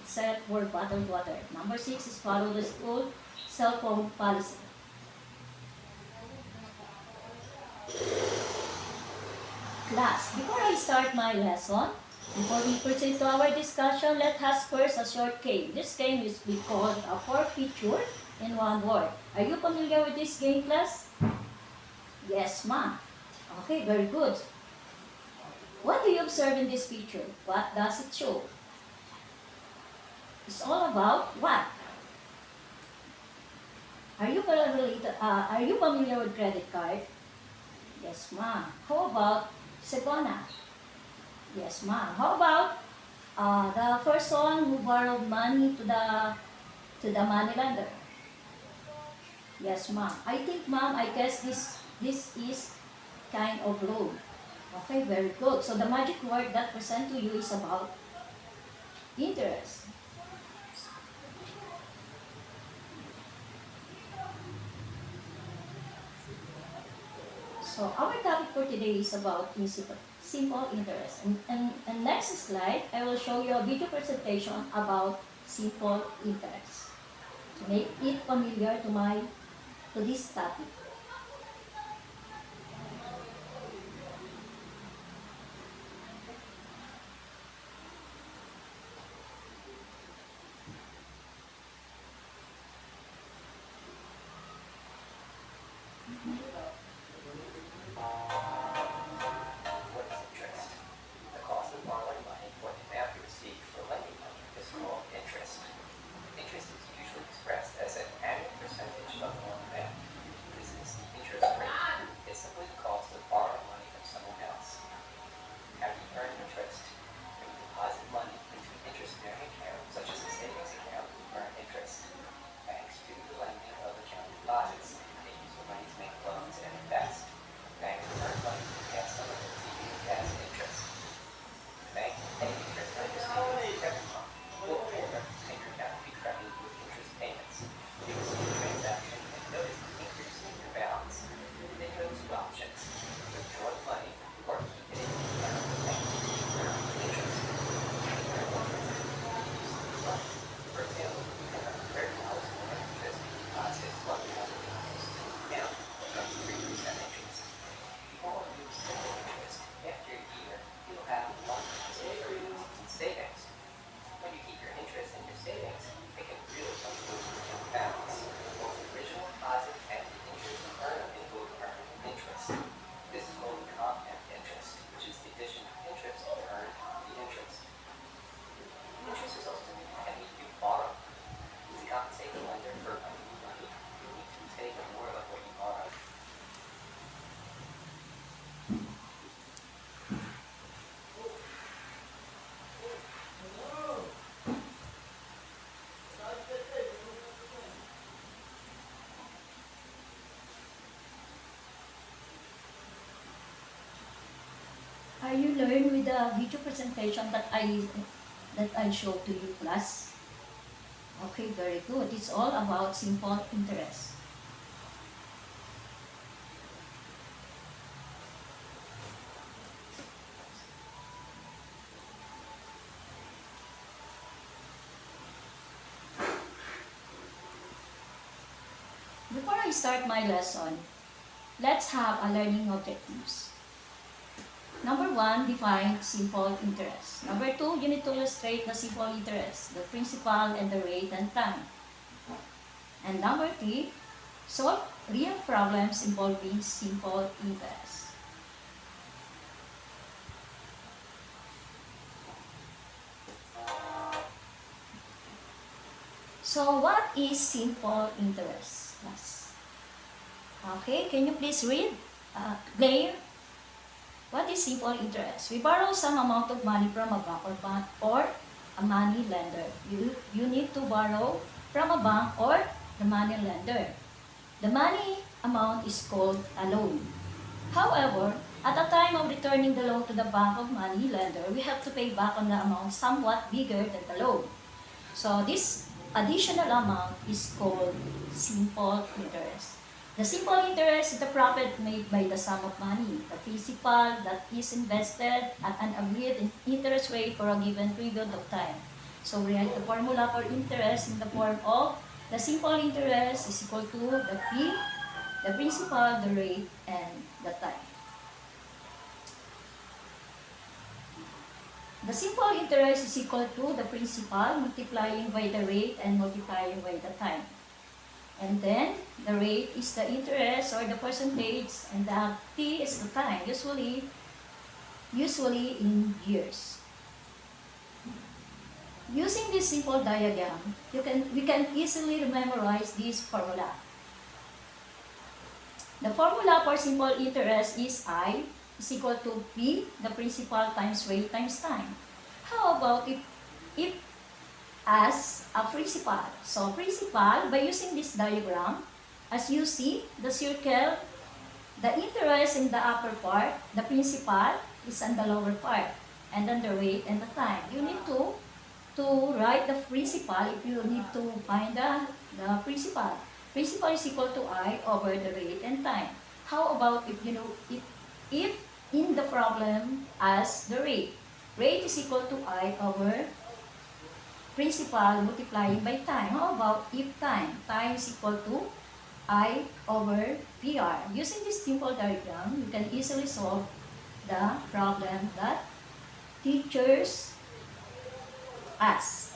except for bottled water. Number 6 is follow the school cell phone policy. Class, before I start my lesson, before we proceed to our discussion, let us first a short game. This game is we call a four feature in one word. Are you familiar with this game, class? Yes, ma'am. Okay, very good. What do you observe in this picture? What does it show? It's all about what? Are you familiar with credit card? Yes, ma'am. How about Segona? Yes, ma'am. How about the person who borrowed money to the money lender? Yes, ma'am. I think, ma'am, I guess this is kind of loan. Okay, very good. So the magic word that present to you is about interest. So our topic for today is about simple interest. And next slide, I will show you a video presentation about simple interest to make it familiar to this topic. What is interest? The cost of borrowing money or the amount you receive for lending money is called interest. Interest is usually expressed as an annual percentage of the loan amount. This is the interest rate. It's simply the cost of borrowing money from someone else. How do you earn interest? When you deposit money into an interest-bearing account, such as a savings account, you earn interest. Banks do the lending of account deposits. They use the money to make loans and invest. Banks earn money and pass some of it to you as interest. The bank can pay interest on your savings every month, or and your account will be credited with interest payments. You will see the transaction and notice the increase in your balance. Then you have two options: withdraw the money or keep it in your account and earn interest. For example, you can earn $30 more interest if you deposit $1,000 to the account, which earns 3% interest. Or use simple interest. After a year, you'll have $130 in savings. When you keep your interest in your savings, it can really improve your account balance. Both the original deposit and the interest you earn in both earn interest. This is called compound interest, which is the addition of interest to earn the interest. Interest is also can you borrow. To compensate the lender for lending you money, you need to take more of what you borrow. Are you learn with the video presentation that I show to you, class? Okay, very good. It's all about simple interest. Before I start my lesson, let's have a learning objectives. Number 1, define simple interest. Number 2, you need to illustrate the simple interest, the principal and the rate and time. And number 3, solve real problems involving simple interest. So what is simple interest? Yes. Okay, can you please read? Blair? What is simple interest? We borrow some amount of money from a bank or a money lender. You need to borrow from a bank or the money lender. The money amount is called a loan. However, at the time of returning the loan to the bank of money lender, we have to pay back on the amount somewhat bigger than the loan. So this additional amount is called simple interest. The simple interest is the profit made by the sum of money, the principal that is invested at an agreed interest rate for a given period of time. So we write the formula for interest in the form of the simple interest is equal to the P, the principal, the rate, and the time. The simple interest is equal to the principal multiplying by the rate and multiplying by the time. And then, the rate is the interest or the percentage, and the T is the time, usually in years. Using this simple diagram, we can easily memorize this formula. The formula for simple interest is I is equal to P, the principal times rate times time. How about if as a principal? So principal, by using this diagram, as you see, the circle, the interest in the upper part, the principal is on the lower part, and then the rate and the time. You need to write the principal if you need to find the principal. Principal is equal to I over the rate and time. How about if you know if in the problem as the rate? Rate is equal to I over principal multiplying by time. How about if time? Time is equal to I over PR. Using this simple diagram, you can easily solve the problem that teachers ask.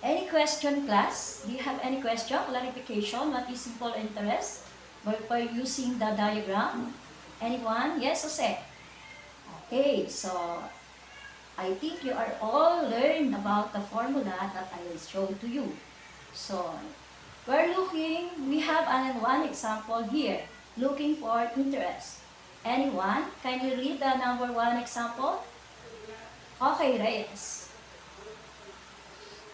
Any question, class? Do you have any question, clarification? What is simple interest by using the diagram? Anyone? Yes, Jose? Okay, so I think you are all learned about the formula that I will show to you. So, we have one example here, looking for interest. Anyone? Can you read the number 1 example? Okay, Reyes.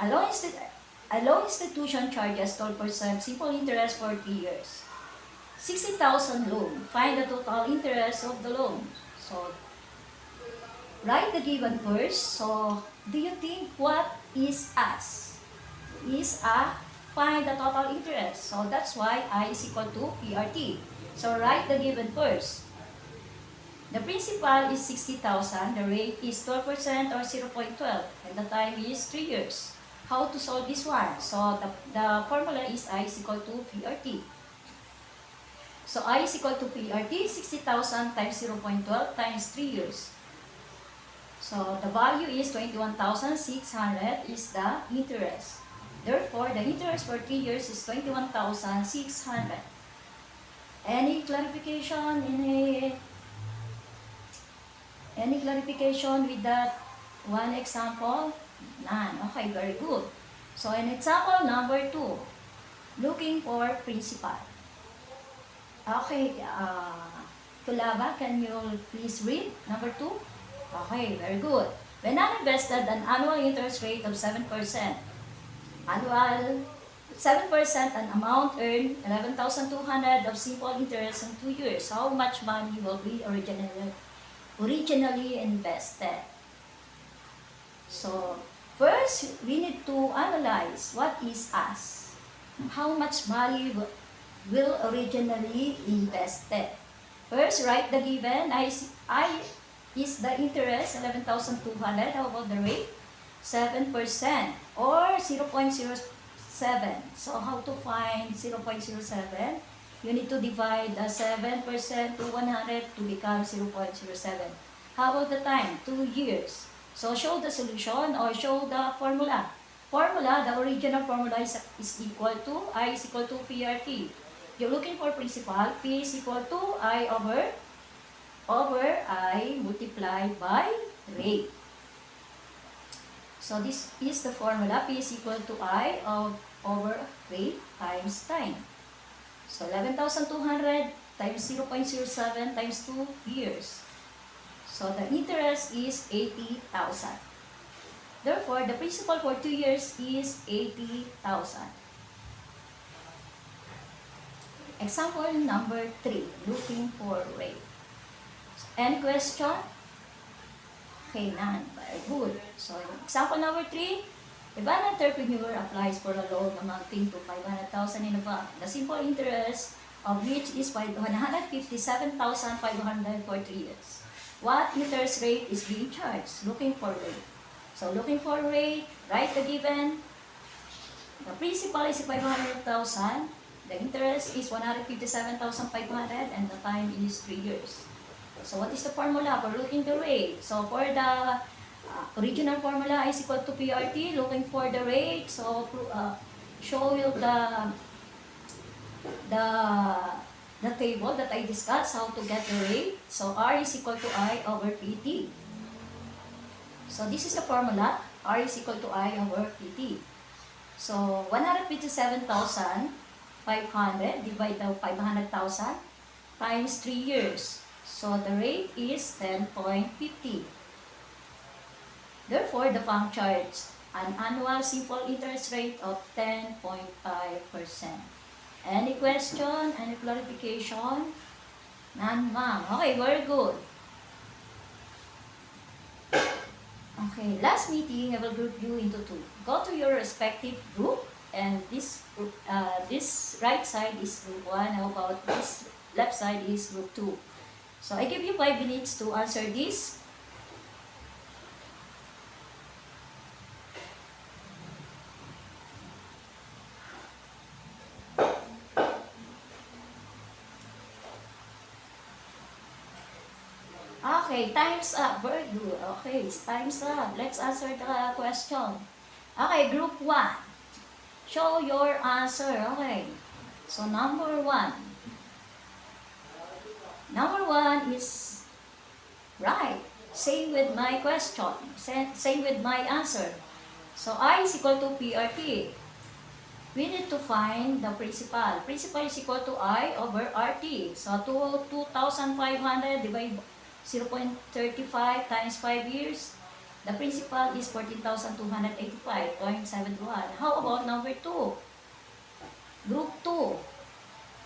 A loan institution charges 12% simple interest for 3 years. 60,000 loan. Find the total interest of the loan. So, write the given first. So, do you think what is as? Is find the total interest. So, that's why I is equal to PRT. So, write the given first. The principal is 60,000, the rate is 12% or 0.12, and the time is 3 years. How to solve this one? So, the formula is I is equal to PRT. So, I is equal to PRT, 60,000 times 0.12 times 3 years. So, the value is 21,600 is the interest. Therefore, the interest for 3 years is 21,600. Any clarification? Any clarification with that one example? None. Okay, very good. So, in example number 2, looking for principal. Okay, Kulaba, can you please read number 2? Okay, very good. When uninvested, an annual interest rate of 7%. Annual 7% an amount earned 11,200 of simple interest in 2 years. How much money will be originally invested? So, first, we need to analyze what is as. How much money will originally invested? First, write the given. I is the interest, 11,200. How about the rate? 7% or 0.07. So, how to find 0.07? You need to divide the 7% to 100 to become 0.07. How about the time? 2 years. So, show the solution or show the formula. The original formula is equal to, I is equal to PRT. You're looking for principal, P is equal to I over I multiplied by rate. So, this is the formula, P is equal to I over rate times time. So, 11,200 times 0.07 times 2 years. So, the interest is 80,000. Therefore, the principal for 2 years is 80,000. Example number 3, looking for rate. So, any question? Okay, none. Very good. So, example number 3, if an entrepreneur applies for a loan amounting to 500,000 in a bank, the simple interest of which is 157,500 for 3 years. what interest rate is being charged. Looking for rate. So looking for rate, write the given. The principal is 500,000. The interest is 157,500 and the time is 3 years. So what is the formula for looking the rate? So for the original formula is equal to PRT, looking for the rate. So show you the the table that I discussed, how to get the rate. So R is equal to I over PT. So this is the formula. R is equal to I over PT. So 157,500 divided by 500,000 times 3 years. So the rate is 10.50. Therefore, the bank charges an annual simple interest rate of 10.5%. Any question? Any clarification? None, ma'am. Okay, very good. Okay, last meeting, I will group you into two. Go to your respective group, and this right side is group 1, how about this left side is group 2. So I give you 5 minutes to answer this. Okay, time's up. Very good. Okay, it's time's up. Let's answer the question. Okay, group 1. Show your answer. Okay. So number 1. Number 1 is right. Same with my question. Same with my answer. So I is equal to PRT. We need to find the principal. Principal is equal to I over RT. So 2,500 divided 0.35 times 5 years. The principal is 14,285.71. How about number 2? Group 2.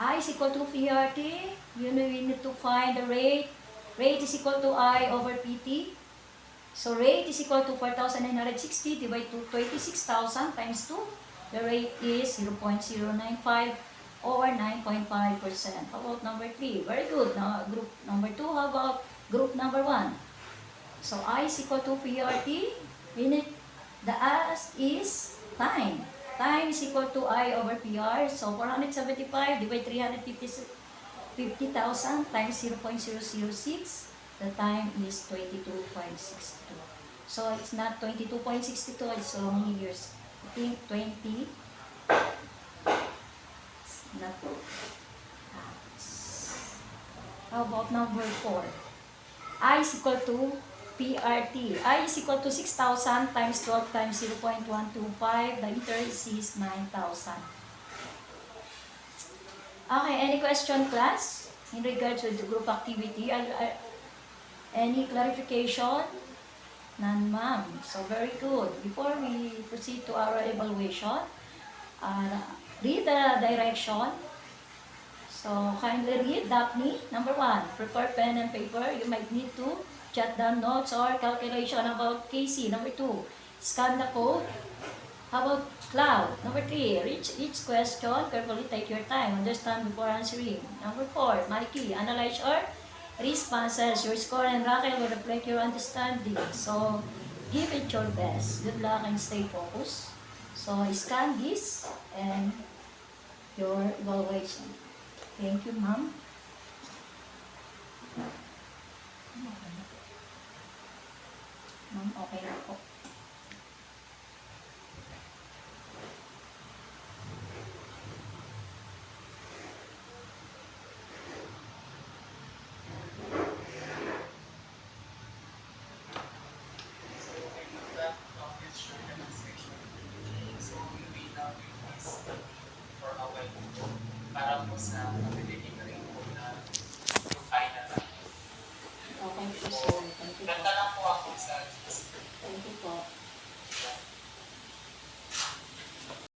I is equal to PRT. You know we need to find the rate. Rate is equal to I over PT. So rate is equal to 4,960 divided to 26,000 times 2. The rate is 0.095 or 9.5%. How about number 3? Very good. Now, group number 2, how about group number 1? So I is equal to PRT. We need the S is time. Time is equal to I over PR. So 475 divided 350,000 times 0.006. The time is 22.62. So it's not 22.62, it's long years. I think 20. Not. How about number 4? I is equal to PRT. I is equal to 6,000 times 12 times 0.125. The interest is 9,000. Okay, any question, class? In regards with the group activity, any clarification? None, ma'am. So, very good. Before we proceed to our evaluation, read the direction. So, kindly read, Daphne. Number 1, prepare pen and paper. You might need to jot down notes or calculation about KC. Number 2, scan the code. How about Cloud? Number 3, read each question. Carefully take your time. Understand before answering. Number 4, Mikey, analyze your responses. Your score and Raquel will reflect your understanding. So, give it your best. Good luck and stay focused. So, scan this and your evaluation. Thank you, ma'am. Ma'am, okay na po.